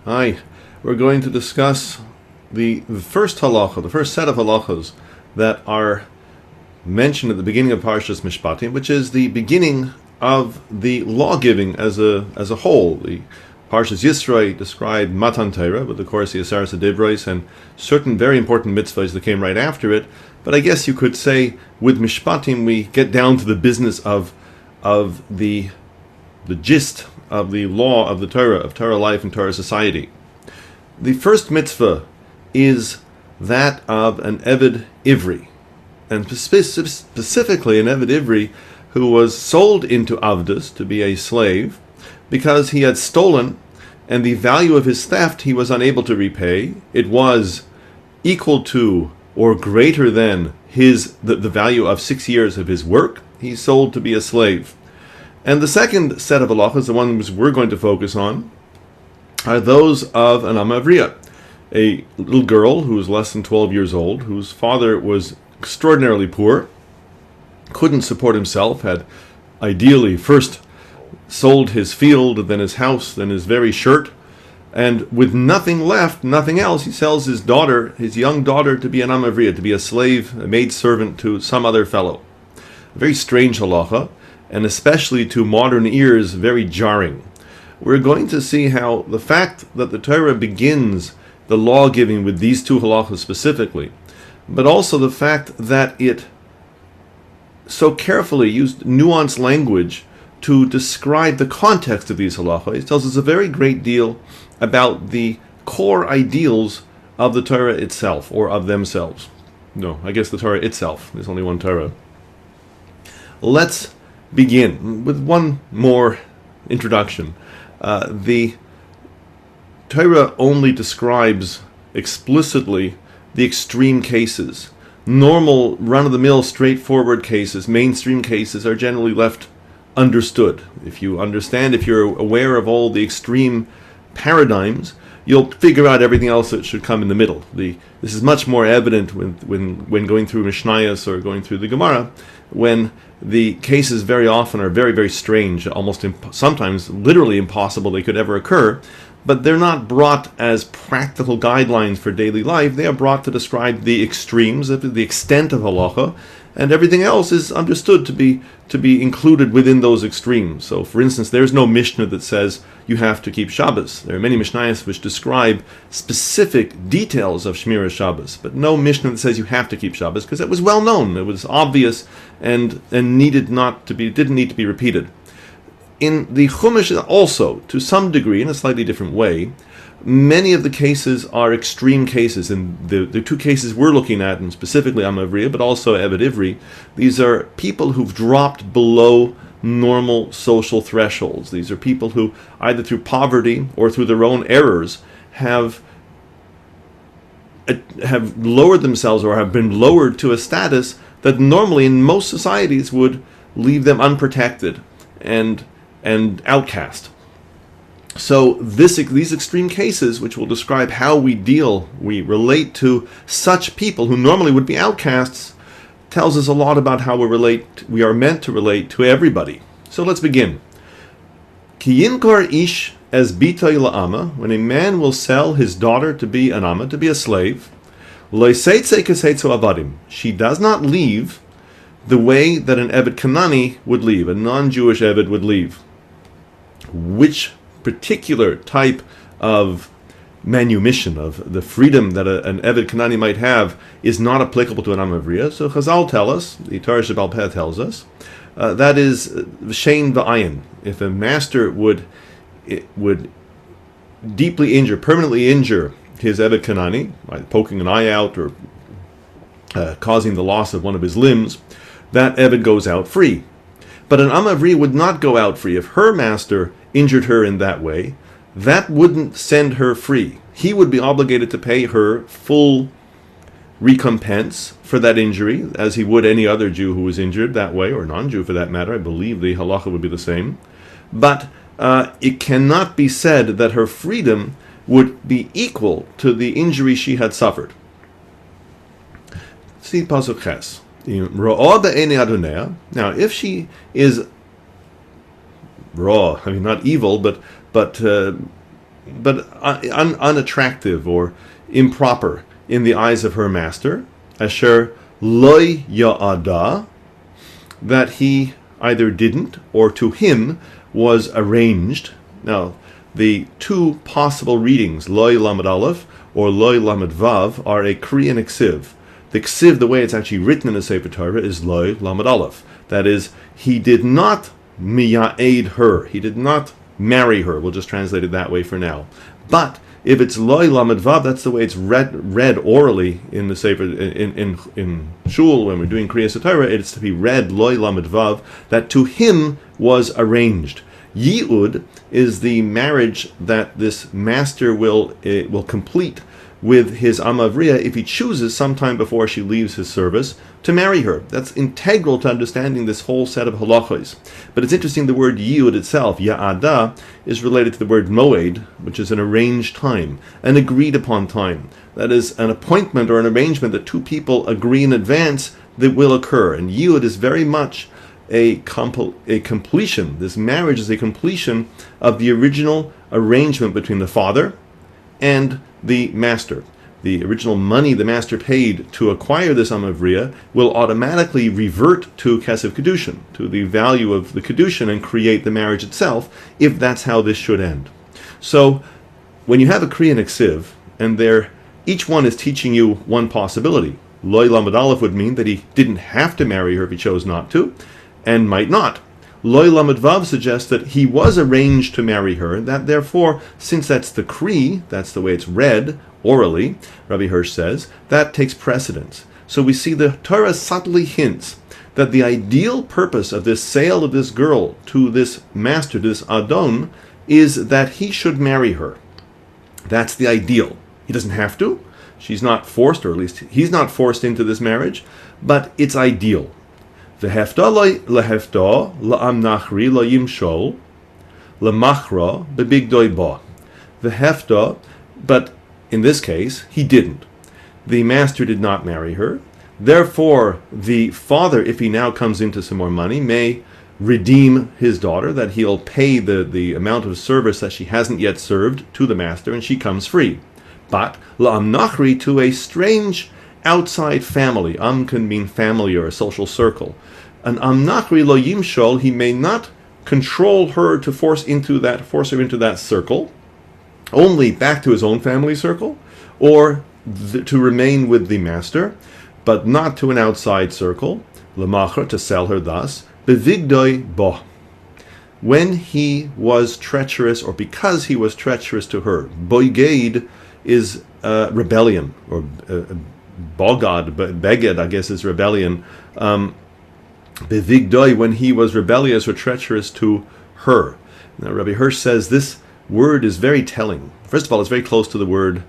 Hi, we're going to discuss the first halacha, the first set of halachas that are mentioned at the beginning of Parshas Mishpatim, which is the beginning of the law giving as a whole. The Parshas Yisroi described Matan Torah, but of course the Asaras Adibros and certain very important mitzvahs that came right after it. But I guess you could say with Mishpatim we get down to the business of the gist of the law of the Torah, of Torah life and Torah society. The first mitzvah is that of an Eved Ivri, and specifically an Eved Ivri who was sold into Avdus, to be a slave, because he had stolen, and the value of his theft he was unable to repay. It was equal to or greater than the value of 6 years of his work. He's sold to be a slave. And the second set of halachas, the ones we're going to focus on, are those of an amah, a little girl who was less than 12 years old, whose father was extraordinarily poor, couldn't support himself, had ideally first sold his field, then his house, then his very shirt, and with nothing left, nothing else, he sells his daughter, his young daughter, to be an amah, to be a slave, a maidservant to some other fellow. A very strange halacha, and especially to modern ears, very jarring. We're going to see how the fact that the Torah begins the law giving with these two halachas specifically, but also the fact that it so carefully used nuanced language to describe the context of these halachas, it tells us a very great deal about the core ideals of the Torah itself, or of themselves. No, I guess the Torah itself. There's only one Torah. Let's begin with one more introduction. The Torah only describes explicitly the extreme cases. Normal, run-of-the-mill, straightforward cases, mainstream cases, are generally left understood. If you understand, if you're aware of all the extreme paradigms, you'll figure out everything else that should come in the middle. This is much more evident when going through Mishnayos or going through the Gemara, when the cases very often are very, very strange, almost sometimes literally impossible they could ever occur, but they're not brought as practical guidelines for daily life. They are brought to describe the extremes, the extent of halacha, and everything else is understood to be included within those extremes. So, for instance, there's no Mishnah that says you have to keep Shabbos. There are many Mishnayos which describe specific details of Shmira Shabbos, but no Mishnah that says you have to keep Shabbos, because it was well known, it was obvious, and didn't need to be repeated. In the Chumash also, to some degree, in a slightly different way, many of the cases are extreme cases, and the two cases we're looking at, and specifically amah, but also Eved Ivri, these are people who've dropped below normal social thresholds. These are people who, either through poverty or through their own errors, have lowered themselves or have been lowered to a status that normally in most societies would leave them unprotected and outcast. So these extreme cases, which will describe how we relate to such people who normally would be outcasts, tells us a lot about how we are meant to relate to everybody. So let's begin. Ki yinkar ish es bitay la'ama, when a man will sell his daughter to be an amah, to be a slave, lo seitze keseitzo avadim, she does not leave the way that an Eved Kanani would leave, a non-Jewish Eved would leave. Which particular type of manumission, of the freedom that an Eved Kanani might have, is not applicable to an amah. So Chazal tell us, the Torah Shebal Peh tells us, that is v'shein v'ayin. If a master would deeply injure, permanently injure his Eved Kanani, by poking an eye out or causing the loss of one of his limbs, that Eved goes out free. But an amah would not go out free. If her master injured her in that way, that wouldn't send her free. He would be obligated to pay her full recompense for that injury, as he would any other Jew who was injured that way, or non-Jew for that matter. I believe the halacha would be the same. But it cannot be said that her freedom would be equal to the injury she had suffered. See Pasuk Ches. Now, if she is raw, I mean not evil, but unattractive or improper in the eyes of her master, asher loy ya'ada, that he either didn't or to him was arranged. Now, the two possible readings, loy lamed aleph or loy lamed vav, are a kri and a ksiv. The ksiv, the way it's actually written in the Sefer Torah, is loy lamed aleph. That is, he did not miya'ed her. He did not marry her. We'll just translate it that way for now. But if it's loy lamed vav, that's the way it's read orally in the Sefer, in shul when we're doing Kriyas Torah. It's to be read loy lamed vav, that to him was arranged. Yi'ud is the marriage that this master will complete with his amavriya if he chooses sometime before she leaves his service to marry her. That's integral to understanding this whole set of halachos. But it's interesting, the word yi'ud itself, ya'ada, is related to the word moed, which is an arranged time, an agreed upon time. That is an appointment or an arrangement that two people agree in advance that will occur. And yi'ud is very much a completion. This marriage is a completion of the original arrangement between the father and the master. The original money the master paid to acquire this amavriya will automatically revert to kesef kedushin, to the value of the kedushin, and create the marriage itself, if that's how this should end. So, when you have a kri and a ksiv, and each one is teaching you one possibility. Loy lamed aleph would mean that he didn't have to marry her if he chose not to, and might not. Loy lamed vav suggests that he was arranged to marry her, that therefore, since that's the kri, that's the way it's read orally, Rabbi Hirsch says, that takes precedence. So we see the Torah subtly hints that the ideal purpose of this sale of this girl to this master, this Adon, is that he should marry her. That's the ideal. He doesn't have to. She's not forced, or at least he's not forced into this marriage, but it's ideal. V'hefta lehefta la'am nachri la'yimshol l'machra bebigdoi ba. V'hefta, but in this case, he didn't. The master did not marry her. Therefore, the father, if he now comes into some more money, may redeem his daughter, that he'll pay the amount of service that she hasn't yet served to the master, and she comes free. But la'am nachri, to a strange outside family. Can mean family or a social circle. An amnachri lo yimshol, he may not control her to force her into that circle, only back to his own family circle, or to remain with the master, but not to an outside circle, lemachra, to sell her thus, bevigdoi bo, when he was treacherous, or because he was treacherous to her. Boiged is rebellion, or bogad, beged, I guess, is rebellion. Bevigdoi, when he was rebellious or treacherous to her. Now, Rabbi Hirsch says this word is very telling. First of all, it's very close to the word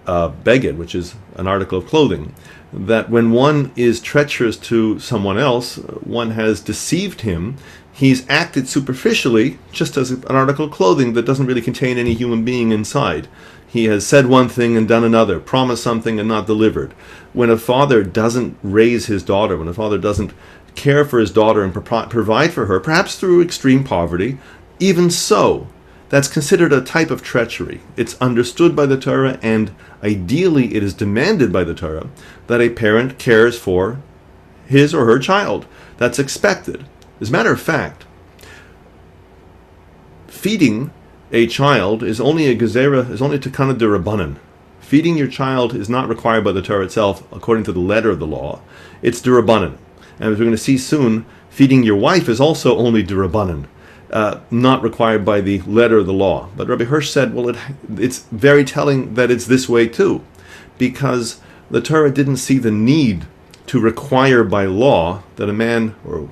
beged, which is an article of clothing. That when one is treacherous to someone else, one has deceived him, he's acted superficially, just as an article of clothing that doesn't really contain any human being inside. He has said one thing and done another, promised something and not delivered. When a father doesn't raise his daughter, when a father doesn't care for his daughter and provide for her, perhaps through extreme poverty, even so, that's considered a type of treachery. It's understood by the Torah, and ideally it is demanded by the Torah that a parent cares for his or her child. That's expected. As a matter of fact, feeding a child is only a gezerah, is only tekana derabanan. Feeding your child is not required by the Torah itself, according to the letter of the law. It's derabanan. And as we're going to see soon, feeding your wife is also only derabanan, not required by the letter of the law. But Rabbi Hirsch said, well, it's very telling that it's this way too, because the Torah didn't see the need to require by law that a man or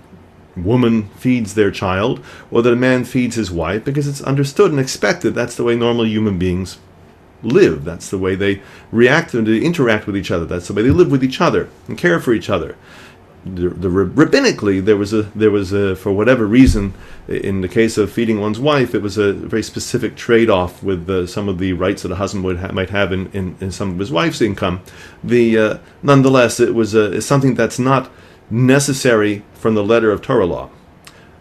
woman feeds their child, or that a man feeds his wife, because it's understood and expected. That's the way normal human beings live. That's the way they react and they interact with each other. That's the way they live with each other and care for each other. Rabbinically, there was a for whatever reason, in the case of feeding one's wife, it was a very specific trade-off with some of the rights that a husband might have in some of his wife's income. Nonetheless, it was something that's not necessary from the letter of Torah law.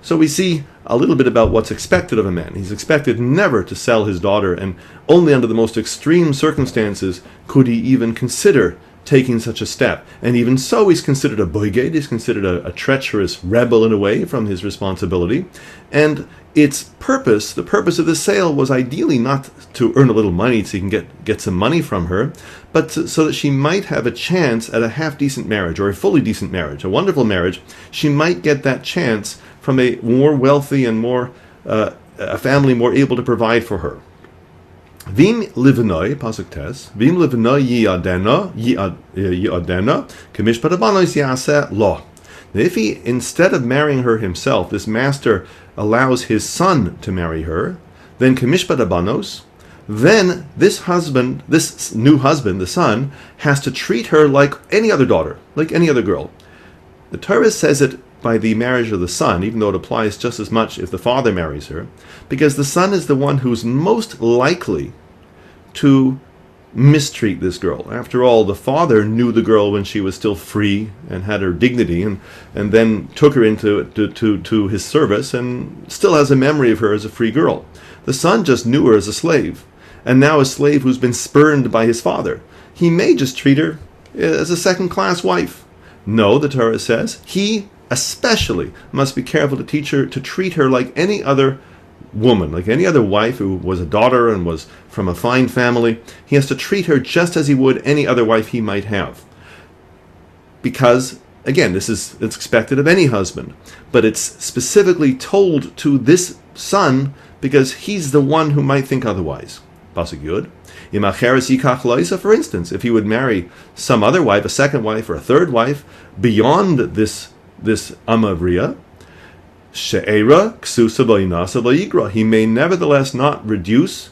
So we see a little bit about what's expected of a man. He's expected never to sell his daughter, and only under the most extreme circumstances could he even consider taking such a step. And even so, he's considered a boyged, he's considered a treacherous rebel in a way from his responsibility. And its purpose, the purpose of the sale, was ideally not to earn a little money so he can get some money from her, but so that she might have a chance at a half-decent marriage, or a fully decent marriage, a wonderful marriage. She might get that chance from a more wealthy and more a family more able to provide for her. Vim livnoi, pasuk tes, vim livnoi yiadena, kemishpat abanos yaseh lo. If he, instead of marrying her himself, this master allows his son to marry her, then kemishpat abanos, then this husband, this new husband, the son, has to treat her like any other daughter, like any other girl. The Torah says it by the marriage of the son, even though it applies just as much if the father marries her, because the son is the one who's most likely to mistreat this girl. After all, the father knew the girl when she was still free and had her dignity, and then took her into to his service, and still has a memory of her as a free girl. The son just knew her as a slave, and now a slave who's been spurned by his father. He may just treat her as a second-class wife. No, the Torah says, he especially must be careful to teach her to treat her like any other woman, like any other wife who was a daughter and was from a fine family. He has to treat her just as he would any other wife he might have. Because, again, it's expected of any husband, but it's specifically told to this son because he's the one who might think otherwise. Pasuk Yud. For instance, if he would marry some other wife, a second wife or a third wife, beyond this amah, she'era ksusa b'inasa b'igra, he may nevertheless not reduce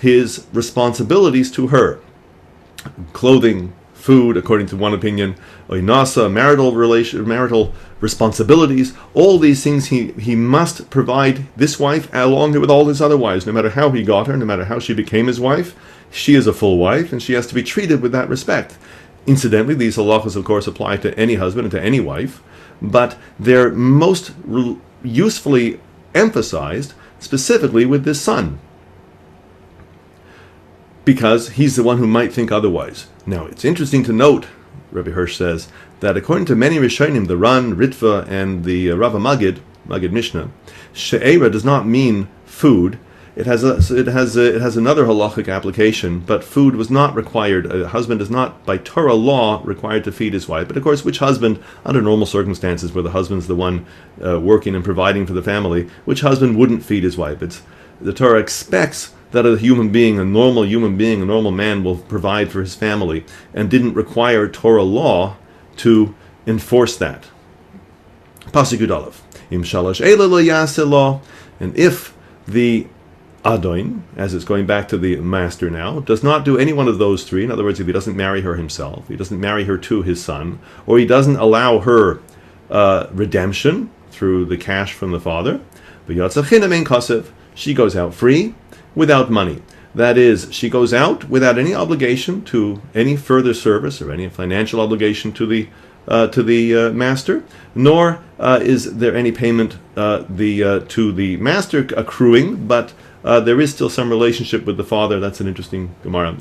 his responsibilities to her. Clothing, food, according to one opinion, oinasa, marital responsibilities, all these things he must provide this wife along with all his other wives, no matter how he got her, no matter how she became his wife. She is a full wife, and she has to be treated with that respect. Incidentally, these halachas, of course, apply to any husband and to any wife, but they're most usefully emphasized specifically with this son, because he's the one who might think otherwise. Now, it's interesting to note, Rabbi Hirsch says, that according to many Rishonim, the Ran, Ritva, and the Rava Magid Mishnah, she'era does not mean food. It has another halachic application, but food was not required. A husband is not, by Torah law, required to feed his wife. But of course, which husband, under normal circumstances where the husband's the one working and providing for the family, which husband wouldn't feed his wife? The Torah expects that a normal man will provide for his family, and didn't require Torah law to enforce that. Pasuk Yud Aleph. Im shalosh eila lo yaseh lo, and if the Adoin, as it's going back to the master now, does not do any one of those three. In other words, if he doesn't marry her himself, he doesn't marry her to his son, or he doesn't allow her redemption through the cash from the father, she goes out free, without money. That is, she goes out without any obligation to any further service or any financial obligation to the master, nor is there any payment to the master accruing, but there is still some relationship with the father. That's an interesting Gemara.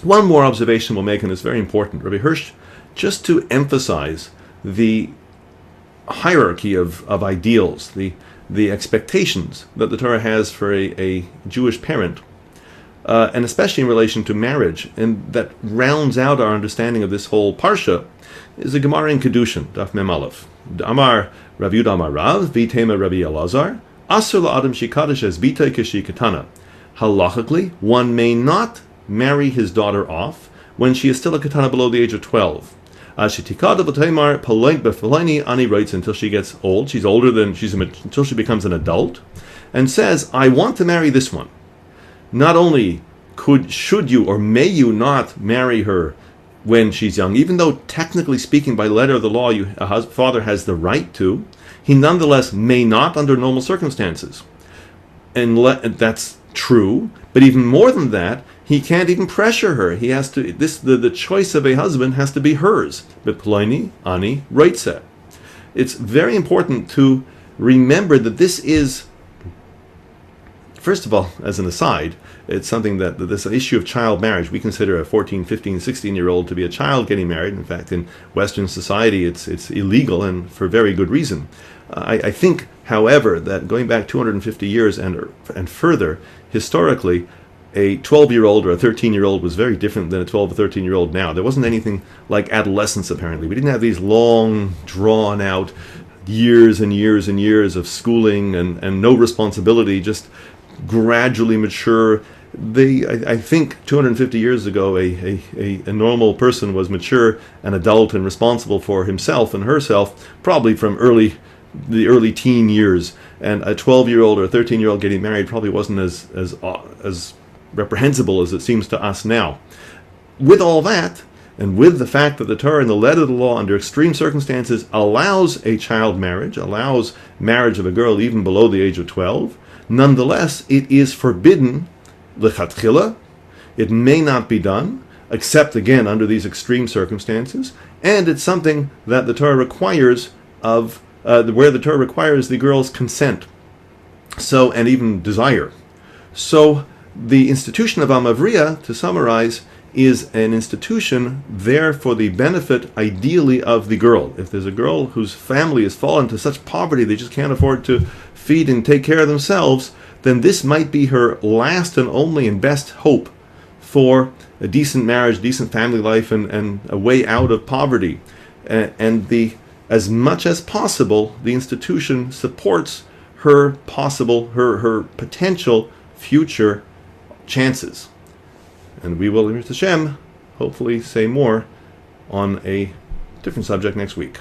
One more observation we'll make, and it's very important. Rabbi Hirsch, just to emphasize the hierarchy of ideals, the expectations that the Torah has for a Jewish parent, and especially in relation to marriage, and that rounds out our understanding of this whole parsha, is a Gemara in Kedushin, Daf Mem Aleph. Amar Rav Yudah Amar Rav, Vitema Rabbi Elazar, Asur la'adam shikadosh es bitay keshikatana. Halachically, one may not marry his daughter off when she is still a katana below the age of 12. Ani writes until she gets old. She's older than until she becomes an adult, and says, "I want to marry this one." Not only should you or may you not marry her when she's young, even though technically speaking, by letter of the law, a father has the right to, he nonetheless may not under normal circumstances. And that's true, but even more than that, He can't even pressure her. He has to. The choice of a husband has to be hers. Beploini ani roitze. It's very important to remember that this is, first of all, as an aside, it's something that this issue of child marriage, we consider a 14, 15, 16-year-old to be a child getting married. In fact, in Western society, it's illegal, and for very good reason. I think, however, that going back 250 years and further, historically, a 12-year-old or a 13-year-old was very different than a 12 or 13-year-old now. There wasn't anything like adolescence, apparently. We didn't have these long, drawn-out years and years and years of schooling and no responsibility, just gradually mature. I think 250 years ago, a normal person was mature and adult and responsible for himself and herself, probably from the early teen years. And a 12-year-old or a 13-year-old getting married probably wasn't as reprehensible as it seems to us now. With all that, and with the fact that the Torah and the letter of the law under extreme circumstances allows a child marriage, allows marriage of a girl even below the age of 12, nonetheless, it is forbidden lechatchila. It may not be done, except again under these extreme circumstances, and it's something that the Torah requires where the Torah requires the girl's consent, and even desire. So the institution of amah, to summarize, is an institution there for the benefit, ideally, of the girl. If there's a girl whose family has fallen to such poverty they just can't afford to feed and take care of themselves, then this might be her last and only and best hope for a decent marriage, decent family life, and a way out of poverty. As much as possible, the institution supports her potential future chances. And we will, Mr. Hashem, hopefully say more on a different subject next week.